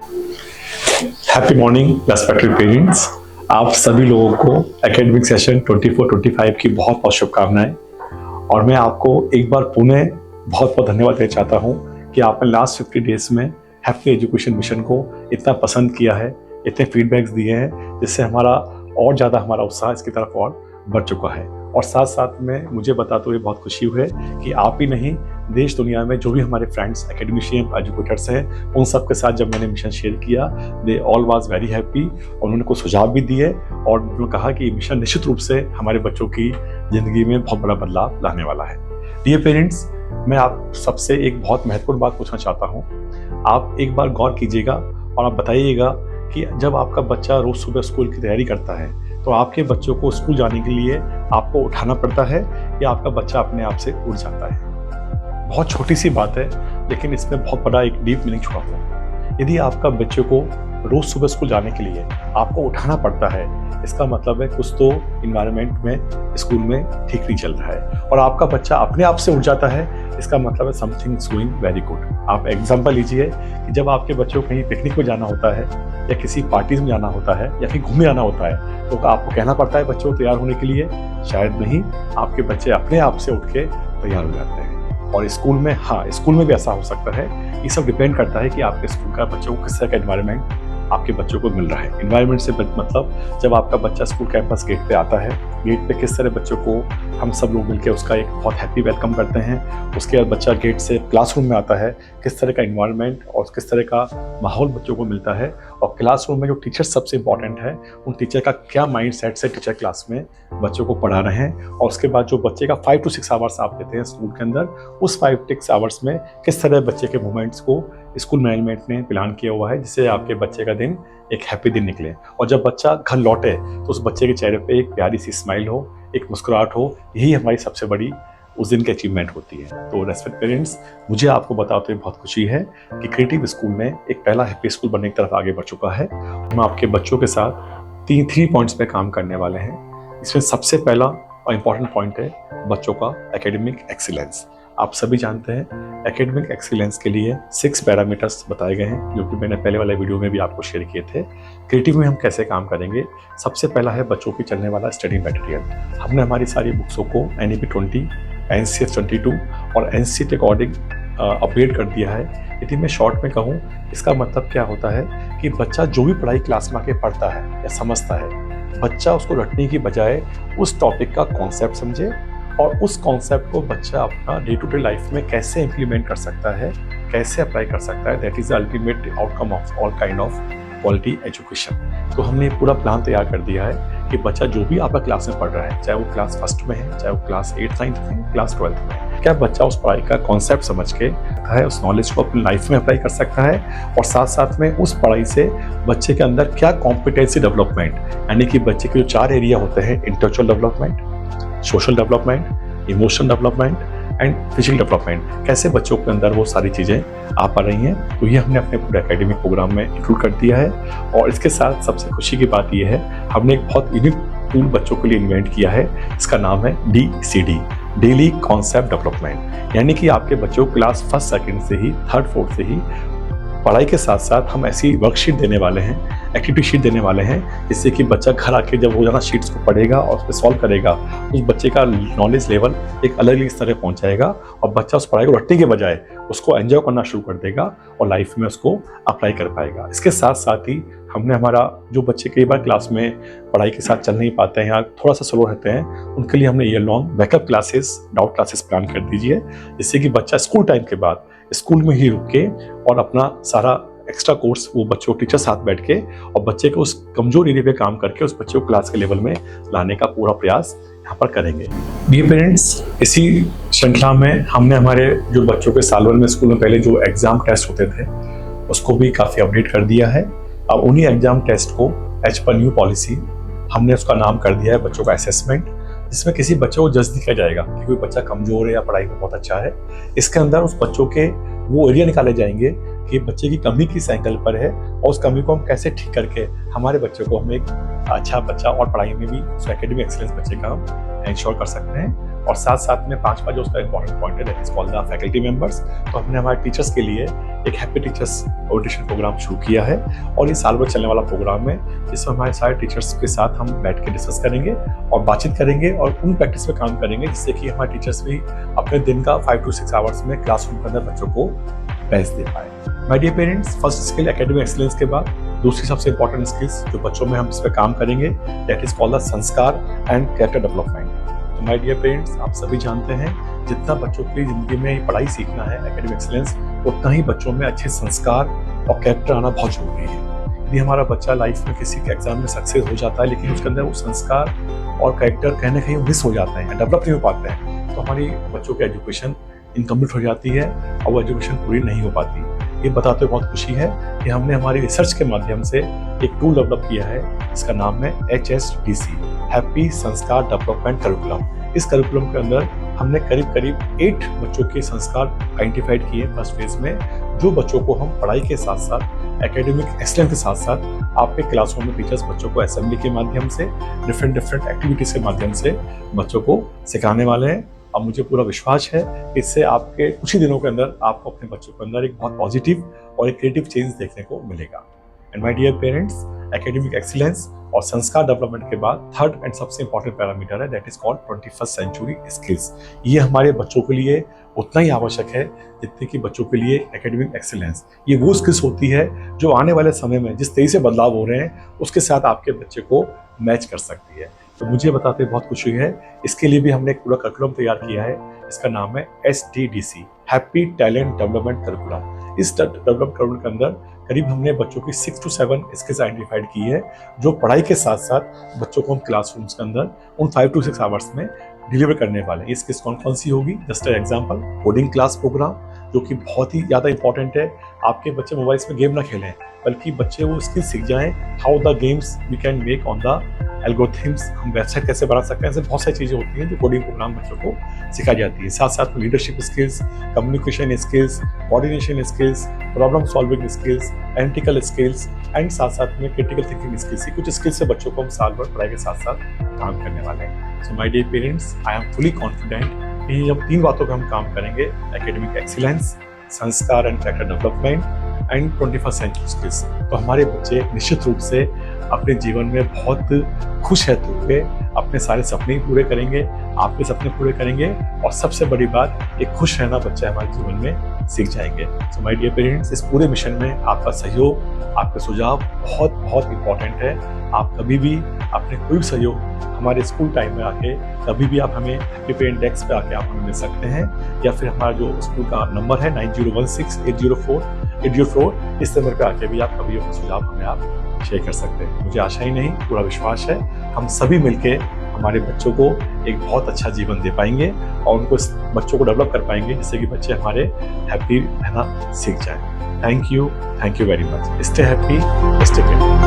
Happy morning respected parents. आप सभी लोगों को एकेडमिक सेशन 24-25 की बहुत बहुत शुभकामनाएं। और मैं आपको एक बार पुनः बहुत बहुत धन्यवाद देना चाहता हूं कि आपने लास्ट 50 डेज में हैप्पी एजुकेशन मिशन को इतना पसंद किया है, इतने फीडबैक्स दिए हैं, जिससे हमारा और ज़्यादा हमारा उत्साह इसकी तरफ और बढ़ चुका है। और साथ साथ में मुझे बताते हुए बहुत खुशी हुई है कि आप ही नहीं, देश दुनिया में जो भी हमारे फ्रेंड्स एकेडमिशियन एजुकेटर्स हैं, उन सब के साथ जब मैंने मिशन शेयर किया, they all was very happy. और उन्होंने कुछ सुझाव भी दिए और उन्होंने कहा कि मिशन निश्चित रूप से हमारे बच्चों की ज़िंदगी में बहुत बड़ा बदलाव लाने वाला है। डियर पेरेंट्स, मैं आप सबसे एक बहुत महत्वपूर्ण बात पूछना चाहता हूँ। आप एक बार गौर कीजिएगा और आप बताइएगा कि जब आपका बच्चा रोज़ सुबह स्कूल की तैयारी करता है तो आपके बच्चों को स्कूल जाने के लिए आपको उठाना पड़ता है या आपका बच्चा अपने आप से उठ जाता है? बहुत छोटी सी बात है, लेकिन इसमें बहुत बड़ा एक डीप मीनिंग छुपा हुआ है। यदि आपका बच्चे को रोज सुबह स्कूल जाने के लिए आपको उठाना पड़ता है, इसका मतलब है कुछ तो इन्वायरमेंट में स्कूल में ठीक नहीं चल रहा है। और आपका बच्चा अपने आप से उठ जाता है, इसका मतलब है something is going very good. आप एग्जांपल लीजिए कि जब आपके बच्चों को कहीं पिकनिक में जाना होता है या किसी पार्टीज में जाना होता है या कहीं घूमने जाना होता है, तो आपको कहना पड़ता है बच्चों को तैयार होने के लिए? शायद नहीं, आपके बच्चे अपने आप से उठ के तैयार हो जाते हैं। और स्कूल में, हाँ, स्कूल में भी ऐसा हो सकता है। ये सब डिपेंड करता है कि आपके स्कूल का बच्चों को किस तरह का एनवायरनमेंट आपके बच्चों को मिल रहा है। एनवायरनमेंट से मतलब जब आपका बच्चा स्कूल कैंपस गेट पे आता है, गेट पे किस तरह बच्चों को हम सब लोग मिलकर उसका एक बहुत हैप्पी वेलकम करते हैं। उसके बाद बच्चा गेट से क्लासरूम में आता है, किस तरह का एनवायरनमेंट और किस तरह का माहौल बच्चों को मिलता है। और क्लासरूम में जो टीचर सबसे इंपॉर्टेंट है, उन टीचर का क्या माइंड सेट से टीचर क्लास में बच्चों को पढ़ा रहे हैं। और उसके बाद जो बच्चे का 5 to 6 आवर्स आप देते हैं स्कूल के अंदर, उस 5 to 6 आवर्स में किस तरह बच्चे के मूवमेंट्स को स्कूल मैनेजमेंट ने प्लान किया हुआ है, जिससे आपके बच्चे का दिन एक हैप्पी दिन निकले। और जब बच्चा घर लौटे तो उस बच्चे के चेहरे पे एक प्यारी सी स्माइल हो, एक मुस्कुराहट हो। यही हमारी सबसे बड़ी उस दिन की अचीवमेंट होती है। तो रेस्पेक्ट पेरेंट्स, मुझे आपको बताते हुए बहुत खुशी है कि क्रिएटिव स्कूल में एक पहला हैप्पी स्कूल बनने की तरफ आगे बढ़ चुका है। हम आपके बच्चों के साथ 3 पॉइंट्स पे काम करने वाले हैं। इसमें सबसे पहला और इम्पॉर्टेंट पॉइंट है बच्चों का एकेडमिक एक्सीलेंस। आप सभी जानते हैं एकेडमिक एक्सीलेंस के लिए 6 पैरामीटर्स बताए गए हैं, जो कि मैंने पहले वाले वीडियो में भी आपको शेयर किए थे। क्रिएटिव में हम कैसे काम करेंगे? सबसे पहला है बच्चों की चलने वाला स्टडी मटेरियल। हमने हमारी सारी बुक्सों को NEP 20, NCF 22 और NCERT अकॉर्डिंग अपडेट कर दिया है। यदि मैं शॉर्ट में कहूँ, इसका मतलब क्या होता है कि बच्चा जो भी पढ़ाई क्लास में आके पढ़ता है या समझता है, बच्चा उसको रटने की बजाय उस टॉपिक का कॉन्सेप्ट समझे और उस कॉन्सेप्ट को बच्चा अपना डे टू डे लाइफ में कैसे इम्प्लीमेंट कर सकता है, कैसे अप्लाई कर सकता है। That is the ultimate outcome of all kind of quality education. तो हमने पूरा प्लान तैयार कर दिया है कि बच्चा जो भी आपका क्लास में पढ़ रहा है, चाहे वो क्लास 1st में है, चाहे वो क्लास 8th 9th में, क्लास 12th में, क्या बच्चा उस पढ़ाई का कॉन्सेप्ट समझ के है, उस नॉलेज को अपनी लाइफ में अप्लाई कर सकता है। और साथ साथ में उस पढ़ाई से बच्चे के अंदर क्या कॉम्पिटेंसी डेवलपमेंट, यानी कि बच्चे के जो 4 एरिया होते हैं, intellectual development, social development, emotional development and physical development, कैसे बच्चों के अंदर वो सारी चीज़ें आ पा रही हैं। तो ये हमने अपने पूरे एकेडमिक प्रोग्राम में इंक्लूड कर दिया है। और इसके साथ सबसे खुशी की बात ये है, हमने एक बहुत यूनिक टूल बच्चों के लिए इन्वेंट किया है। इसका नाम है DCD, डेली कॉन्सेप्ट डेवलपमेंट। यानी कि आपके बच्चों को क्लास 1st 2nd से ही, 3rd 4th से ही पढ़ाई के साथ साथ हम ऐसी वर्कशीट देने वाले हैं, एक्टिविटी शीट देने वाले हैं, जिससे कि बच्चा घर आके जब रोजाना शीट्स को पढ़ेगा और उस पर सॉल्व करेगा, उस बच्चे का नॉलेज लेवल एक अलग ही स्तर पर पहुंच जाएगा और बच्चा उस पढ़ाई को रटने के बजाय उसको एंजॉय करना शुरू कर देगा और लाइफ में उसको अप्लाई कर पाएगा। इसके साथ साथ ही हमने हमारा जो बच्चे कई बार क्लास में पढ़ाई के साथ चल नहीं पाते हैं या थोड़ा सा स्लो रहते हैं, उनके लिए हमने year long backup classes, doubt classes plan कर दीजिए, जिससे कि बच्चा स्कूल टाइम के बाद स्कूल में ही रुक के और अपना सारा एक्स्ट्रा कोर्स वो बच्चों टीचर साथ बैठ के और बच्चे को उस कमजोर एरिया पे काम करके उस बच्चे को क्लास के लेवल में लाने का पूरा प्रयास यहाँ पर करेंगे। डियर पेरेंट्स, इसी श्रृंखला में हमने हमारे जो बच्चों के साल 1 में स्कूल में पहले जो एग्जाम टेस्ट होते थे, उसको भी काफ़ी अपडेट कर दिया है। अब उन्हीं एग्जाम टेस्ट को एज पर न्यू पॉलिसी हमने उसका नाम कर दिया है बच्चों का असेसमेंट, जिसमें किसी बच्चे को जज नहीं किया जाएगा कि कोई बच्चा कमजोर है या पढ़ाई में बहुत अच्छा है। इसके अंदर उस बच्चों के वो एरिया निकाले जाएंगे कि बच्चे की कमी किस एंगल पर है और उस कमी को हम कैसे ठीक करके हमारे बच्चों को हम एक अच्छा बच्चा और पढ़ाई में भी एकेडमिक एक्सीलेंस बच्चे का हम इंश्योर कर सकते हैं। और साथ साथ में 5वां जो उसका इंपॉर्टेंट पॉइंट है that is called the faculty members. तो हमने हमारे टीचर्स के लिए एक हैप्पी टीचर्स ओरिएंटेशन प्रोग्राम शुरू किया है और ये साल भर चलने वाला प्रोग्राम है जिसमें हमारे सारे टीचर्स के साथ हम बैठ के डिस्कस करेंगे और बातचीत करेंगे और उन प्रैक्टिस पे काम करेंगे जिससे कि हमारे टीचर्स भी अपने दिन का 5 to 6 आवर्स में क्लासरूम के अंदर बच्चों को बेस्ट दे पाए। My dear parents, first skill academic excellence के बाद दूसरी सबसे इंपॉर्टेंट स्किल्स जो बच्चों में हम इस पर काम करेंगे दैट इज कॉल्ड द संस्कार एंड कैरेक्टर डेवलपमेंट। तो माय डियर पेरेंट्स, आप सभी जानते हैं जितना बच्चों की जिंदगी में पढ़ाई सीखना है एकेडमिक एक्सीलेंस, उतना ही बच्चों में अच्छे संस्कार और कैरेक्टर आना बहुत जरूरी है। यदि हमारा बच्चा लाइफ में किसी के एग्जाम में सक्सेस हो जाता है लेकिन उसके अंदर वो संस्कार और कैरेक्टर कहीं ना कहीं मिस हो जाते हैं, डेवलप नहीं हो पाते हैं, तो हमारी बच्चों की एजुकेशन इनकम्प्लीट हो जाती है और वो एजुकेशन पूरी नहीं हो पाती। ये बताते हुए बहुत खुशी है कि हमने हमारी रिसर्च के माध्यम से एक टूल डेवलप किया है, इसका नाम है HSDC, हैप्पी संस्कार डेवलपमेंट करिकुलम। इस करिकुलम के अंदर हमने करीब 8 बच्चों के संस्कार आइडेंटिफाइड किए फर्स्ट फेज में, जो बच्चों को हम पढ़ाई के साथ साथ एकेडमिक एक्सीलेंस के साथ साथ आपके क्लासरूम में टीचर्स बच्चों को असेंबली के माध्यम से डिफरेंट एक्टिविटीज के माध्यम से बच्चों को सिखाने वाले हैं। अब मुझे पूरा विश्वास है कि इससे आपके कुछ ही दिनों के अंदर आपको अपने बच्चों के अंदर एक बहुत पॉजिटिव और एक क्रिएटिव चेंज देखने को मिलेगा। And my dear parents, academic excellence और संस्कार डेवलपमेंट के बाद थर्ड एंड सबसे इंपॉर्टेंट पैरामीटर है that is called 21st century skills. ये हमारे बच्चों के लिए उतना ही आवश्यक है जितने कि बच्चों के लिए एकेडमिक एक्सीलेंस। ये वो स्किल्स होती है जो आने वाले समय में जिस तेजी से बदलाव हो रहे हैं उसके साथ आपके बच्चे को मैच कर सकती है। तो मुझे बताते बहुत खुशी है, इसके लिए भी हमने एक पूरा करिकुलम तैयार किया है, इसका नाम है STDC, happy talent development curriculum. इस डेवलपमेंट करिकुलम के अंदर करीब हमने बच्चों की 6 to 7 स्किल्स आइडेंटिफाइड की है जो पढ़ाई के साथ साथ बच्चों को हम क्लासरूम्स के अंदर उन 5 to 6 आवर्स में डिलीवर करने वाले हैं। ये स्किल्स कौन सी होगी? Just example, coding class program जो कि बहुत ही ज़्यादा इंपॉर्टेंट है। आपके बच्चे मोबाइल्स में गेम ना खेलें बल्कि बच्चे वो स्किल सीख जाएं, how the games we can make on the algorithms, हम वेबसाइट कैसे बना सकते हैं। ऐसे बहुत सारी चीज़ें होती हैं जो कोडिंग प्रोग्राम बच्चों को सिखाई जाती है। साथ साथ में leadership skills, communication skills, coordination skills, problem solving skills, analytical skills and साथ साथ में क्रिटिकल थिंकिंग स्किल्स। कुछ स्किल्स से बच्चों को हम साल भर पढ़ाई के साथ साथ काम करने वाले हैं। So my dear parents, I am fully confident कि जब 3 बातों पर हम काम करेंगे, एकेडमिक एक्सीलेंस, संस्कार and character development and 21st century skills, तो हमारे बच्चे निश्चित रूप से अपने जीवन में बहुत खुश रहते हुए अपने सारे सपने पूरे करेंगे, आपके सपने पूरे करेंगे और सबसे बड़ी बात, एक खुश रहना बच्चा हमारे जीवन में सीख जाएंगे। सो माय डियर पेरेंट्स, इस पूरे मिशन में आपका सहयोग, आपके सुझाव बहुत इंपॉर्टेंट है। आप कभी भी अपने कोई भी सहयोग हमारे स्कूल टाइम में आके कभी भी आप हमें हैप्पी पेरेंट डेस्क पे आके आप हमें मिल सकते हैं, या फिर हमारा जो स्कूल का नंबर है 9016804804, इस नंबर पे आके भी आप कभी अपने सुझाव हमें आप शेयर कर सकते हैं। मुझे आशा ही नहीं पूरा विश्वास है हम सभी मिलके हमारे बच्चों को एक बहुत अच्छा जीवन दे पाएंगे और उनको बच्चों को डेवलप कर पाएंगे जिससे कि बच्चे हमारे हैप्पी रहना सीख जाएं। Thank you very much. Stay happy, stay care.